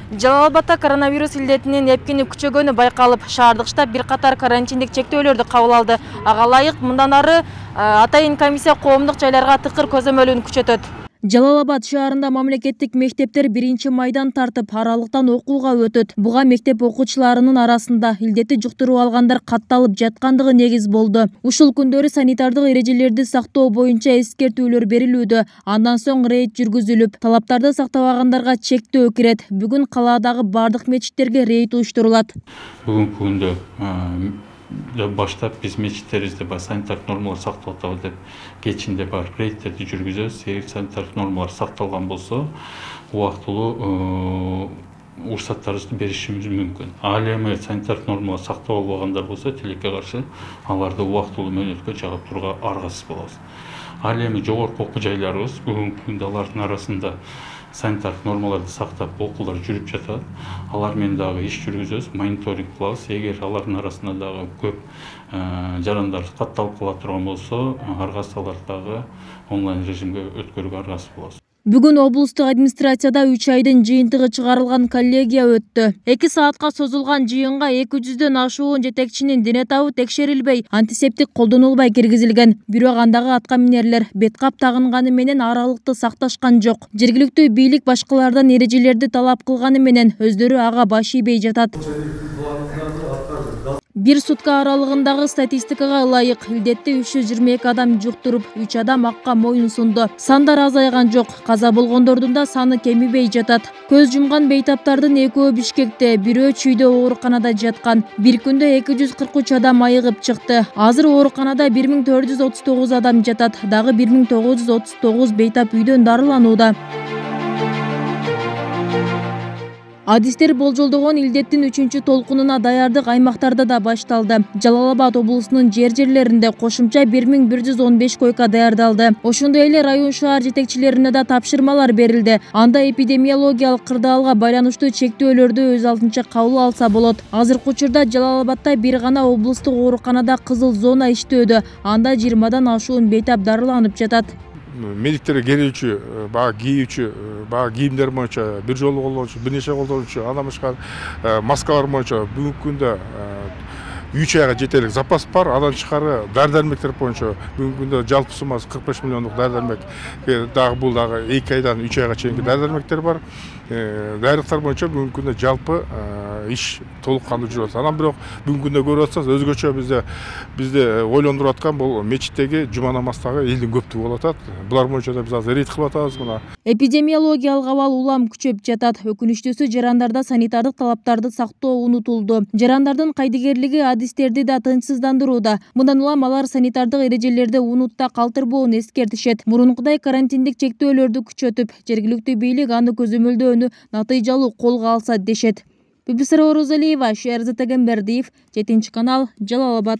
Жалал-Абадта коронавирус илдетинин эпкини күчөгөнү байкалып, шаардык штаб бир катар карантиндик чектөөлөрдү кабыл алды. Ага ылайык мындан ары атайын комиссия коомдук жайларга тыкыр көзөмөлүн күчөтөт. Жалал-Абад шаарында мамлекеттик мектептер 1 майдан тартып, аралыктан окууга өтөт. Буга мектеп окуучуларынын арасында илдетти жуктуруп алгандар катталып жаткандыгы негиз болду. Ушул күндөрү санитардык эрежелерди сактоо боюнча эскертүүлөр берилүүдө. Андан соң рейд жүргүзүлүп, талаптарды сактабагандарга чектөө кирет. Бүгүн калаадагы бардык мечиттерге рейд уюштурулат. Бүгүнкү күндө баштап биз мечиттерибизде санитардык нормалар сакталып деп кечинде барып рейдтерди жүргүзөбүз. Эгер санитардык нормалар сакталган болсо, убактылуу уруксаттарыбызды беришибиз мүмкүн. Ал эми санитардык нормалар сактап албагандар болсо, тилекке каршы аларды убактылуу мөөнөткө чыгып турууга аргасыз болобуз. Ал эми жогорку окуу жайларыбыз бүгүнкү күндө алардын арасында санитардык нормаларды сактап окуулар жүрүп жатат. Алар менен дагы иш жүргүзөбүз, мониторинг кылабыз. Эгер алардын арасында дагы көп жарандар катталып кала турган болсо, аргасыз аларды дагы онлайн режимге өткөрүүгө аргасыз болобуз. Бүгүн облустук администрацияда 3 айдын жыйынтыгы чыгарылган коллегия өттү. 2 саатка созулган жыйынга 200дөн ашуун жетекчинин дене табы текшерилбей, антисептик колдонулбай киргизилген. Бирок андагы аткаминерлер беткап тагынганы менен аралыкты сакташкан жок. Жергиликтүү бийлик башкалардан эрежелерди талап кылганы менен өздөрү ага баш ийбей жатат. Бир сутка аралыгындагы статистикага ылайык илдетти 322 адам жуктуруп, 3 адам акка моюн сунду. Сандар азайган жок, каза болгондордун да саны кемибей жатат. Көз жумган бейтаптардын экөө Бишкекте, бирөө Чүйдө ооруканада жаткан. Бир күндө 243 адам айыгып чыкты. Азыр ооруканада 1439 адам жатат. Дагы 1939 бейтап үйдөн дарыланууда. Адистер болжолдогон илдеттин 3 толкунуна даярдык аймактарда да башталды. Жалал-Абад облусунун жерлеринде кошумча 1115 койка даярдалды. Ошондой эле район шаар жетекчилерине да тапшырмалар берилди. Анда эпидемиологиялык кырдаалга байланыштуу чектөөлөрдү өз алдынча кабыл алса болот. Азыркы учурда Жалал-Абадта бир гана облустук ооруканада кызыл зона иштөөдө. Анда 20дан ашуун бейтап дарыланып жатат. Медиктерге келүүчү, бага кийүүчү, бага кийимдер боюнча бир жолу колдонуучу, бир нече колдонуучу, андан башка маскалар боюнча бүгүнкү күндө 3 айга жетерлик запас бар. Андан тышкары дары-дармектер боюнча бүгүнкү күндө жалпы суммасы 45 миллиондук дары-дармек. Дагы бул дагы 2 айдан 3 айга чейинки дары-дармектер бар. Дайрыктар боюнча бүгүнкү күндө жалпы иш толук кандуу жүрүп атат. Анан бирок бүгүнкү күндө көрүп атсаңыз, өзгөчө бизде ойлондуруп аткан бул мечиттеги жума намаздагы элдин көптүгү болуп атат. Булар боюнча да биз азыр рейд кылып атабыз мына. Эпидемиологиялык абал улам күчөп жатат. Өкүнүчтүүсү жарандарда санитардык талаптарды сактоо унутулду. Жарандардын кайдыгерлиги адистерди да тынчсыздандырууда. Мындан улам алар санитардык эрежелерди унутта калтырбоону эскертишет. Мурункудай карантиндик чектөөлөрдү күчөтүп, жергиликтүү бийлик аны көзөмөлдөөнү натыйжалуу колго алса дешет. Бибисара Орозалиева, Шерзат Агамбердиев, 7 канал, Жалал-Абад.